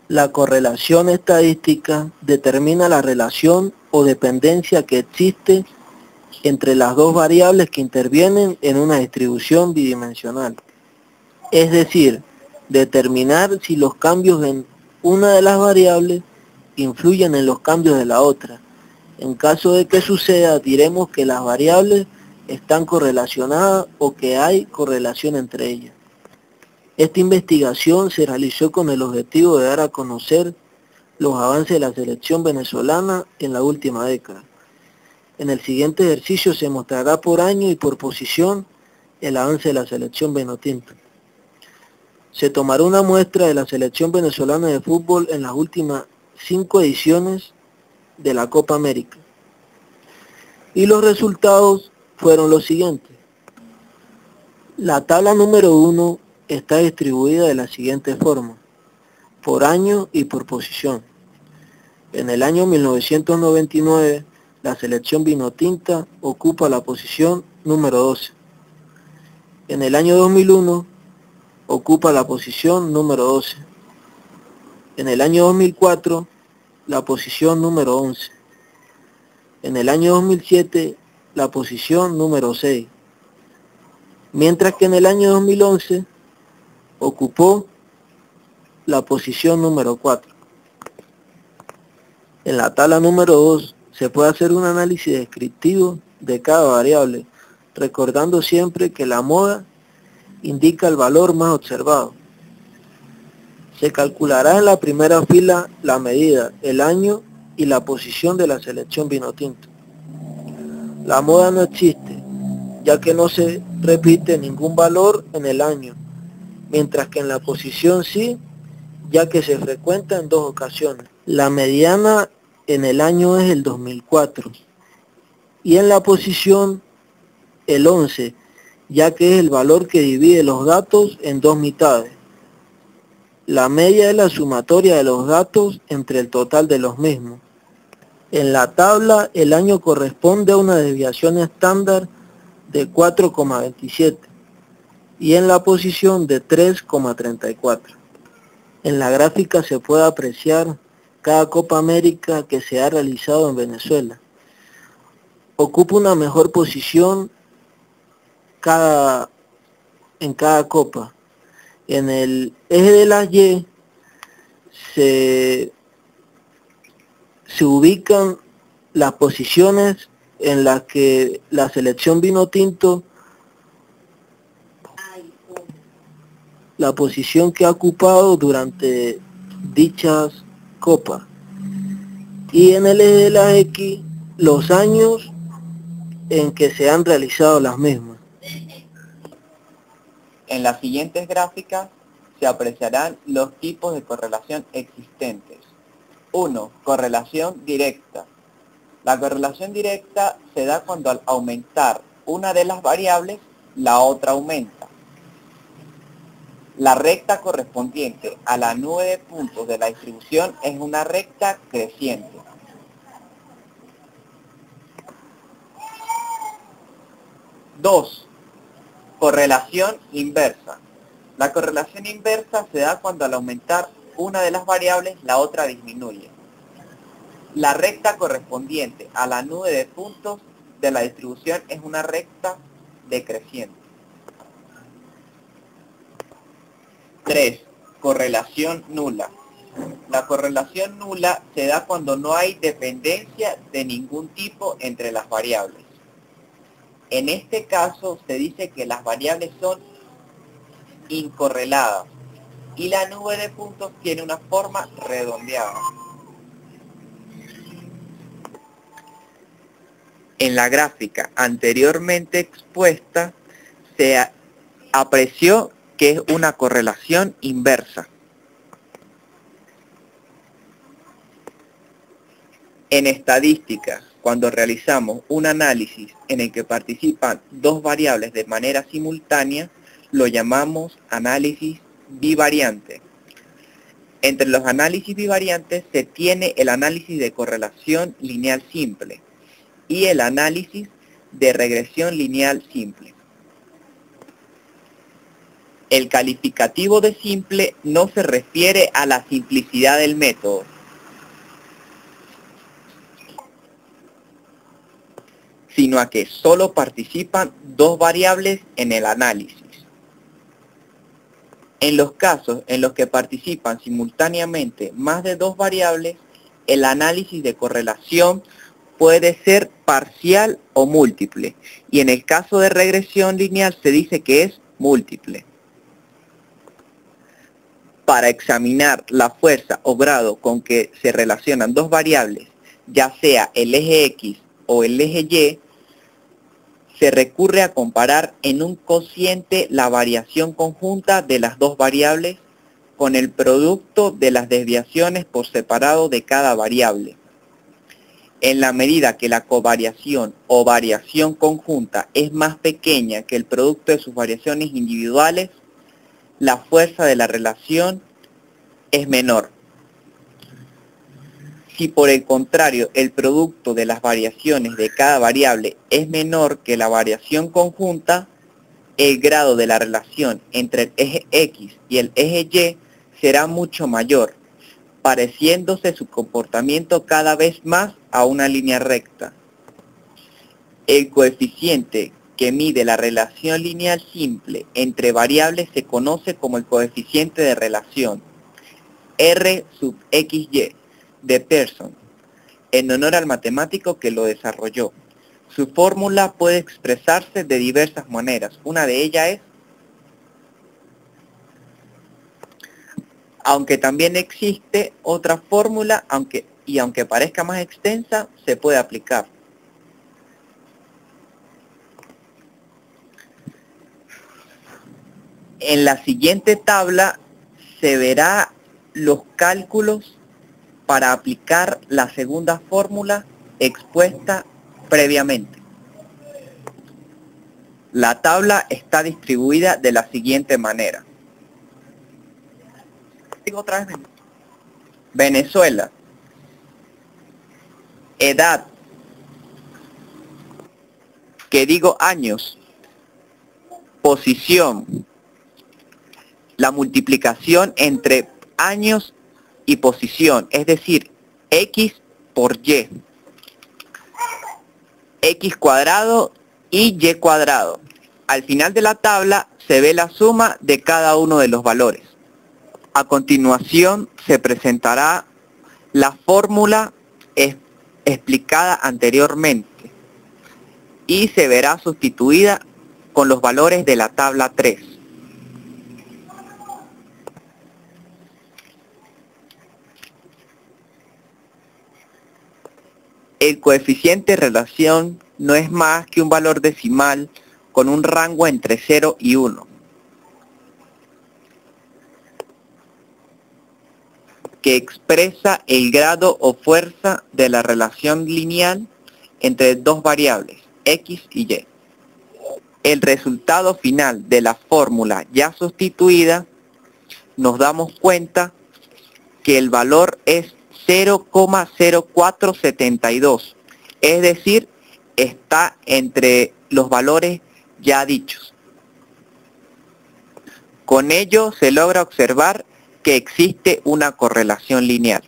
La correlación estadística determina la relación o dependencia que existe entre las dos variables que intervienen en una distribución bidimensional. Es decir, determinar si los cambios en una de las variables influyen en los cambios de la otra. En caso de que suceda, diremos que las variables están correlacionadas o que hay correlación entre ellas. Esta investigación se realizó con el objetivo de dar a conocer los avances de la selección venezolana en la última década. En el siguiente ejercicio se mostrará por año y por posición el avance de la selección vinotinto. Se tomará una muestra de la selección venezolana de fútbol en las últimas 5 ediciones de la Copa América. Y los resultados fueron los siguientes. La tabla número 1 está distribuida de la siguiente forma, por año y por posición. En el año 1999, la selección vinotinta ocupa la posición número 12. En el año 2001, ocupa la posición número 12. En el año 2004, la posición número 11. En el año 2007, la posición número 6. Mientras que en el año 2011, ocupó la posición número 4. En la tabla número 2 se puede hacer un análisis descriptivo de cada variable, recordando siempre que la moda indica el valor más observado. Se calculará en la primera fila la medida, el año y la posición de la selección vinotinto. La moda no existe, ya que no se repite ningún valor en el año, mientras que en la posición sí, ya que se frecuenta en 2 ocasiones. La mediana en el año es el 2004 y en la posición el 11, ya que es el valor que divide los datos en 2 mitades. La media es la sumatoria de los datos entre el total de los mismos. En la tabla el año corresponde a una desviación estándar de 4,27 y en la posición de 3,34. En la gráfica se puede apreciar cada Copa América que se ha realizado en Venezuela. Ocupa una mejor posición en cada copa. En el eje de las Y se ubican las posiciones en las que la selección vinotinto, la posición que ha ocupado durante dichas copas. Y en el eje de las X, los años en que se han realizado las mismas. En las siguientes gráficas se apreciarán los tipos de correlación existentes. 1. Correlación directa. La correlación directa se da cuando al aumentar una de las variables, la otra aumenta. La recta correspondiente a la nube de puntos de la distribución es una recta creciente. 2. Correlación inversa. La correlación inversa se da cuando al aumentar una de las variables, la otra disminuye. La recta correspondiente a la nube de puntos de la distribución es una recta decreciente. 3. Correlación nula. La correlación nula se da cuando no hay dependencia de ningún tipo entre las variables. En este caso se dice que las variables son incorreladas y la nube de puntos tiene una forma redondeada. En la gráfica anteriormente expuesta se apreció que es una correlación inversa. En estadística, cuando realizamos un análisis en el que participan dos variables de manera simultánea, lo llamamos análisis bivariante. Entre los análisis bivariantes se tiene el análisis de correlación lineal simple y el análisis de regresión lineal simple. El calificativo de simple no se refiere a la simplicidad del método, sino a que solo participan dos variables en el análisis. En los casos en los que participan simultáneamente más de dos variables, el análisis de correlación puede ser parcial o múltiple, y en el caso de regresión lineal se dice que es múltiple. Para examinar la fuerza o grado con que se relacionan dos variables, ya sea el eje X o el eje Y, se recurre a comparar en un cociente la variación conjunta de las dos variables con el producto de las desviaciones por separado de cada variable. En la medida que la covariación o variación conjunta es más pequeña que el producto de sus variaciones individuales, la fuerza de la relación es menor. Si por el contrario el producto de las variaciones de cada variable es menor que la variación conjunta, el grado de la relación entre el eje X y el eje Y será mucho mayor, pareciéndose su comportamiento cada vez más a una línea recta. El coeficiente que mide la relación lineal simple entre variables se conoce como el coeficiente de relación, R sub XY, de Pearson, en honor al matemático que lo desarrolló. Su fórmula puede expresarse de diversas maneras. Una de ellas es, aunque también existe otra fórmula, aunque parezca más extensa, se puede aplicar. En la siguiente tabla se verá los cálculos para aplicar la segunda fórmula expuesta previamente. La tabla está distribuida de la siguiente manera. Digo otra vez. Venezuela. Edad. Que digo años. Posición. La multiplicación entre años y posición, es decir, X por Y. X cuadrado y Y cuadrado. Al final de la tabla se ve la suma de cada uno de los valores. A continuación se presentará la fórmula explicada anteriormente y se verá sustituida con los valores de la tabla 3. El coeficiente de relación no es más que un valor decimal con un rango entre 0 y 1, que expresa el grado o fuerza de la relación lineal entre dos variables, X y Y. El resultado final de la fórmula ya sustituida, nos damos cuenta que el valor es 0,0472, es decir, está entre los valores ya dichos. Con ello se logra observar que existe una correlación lineal.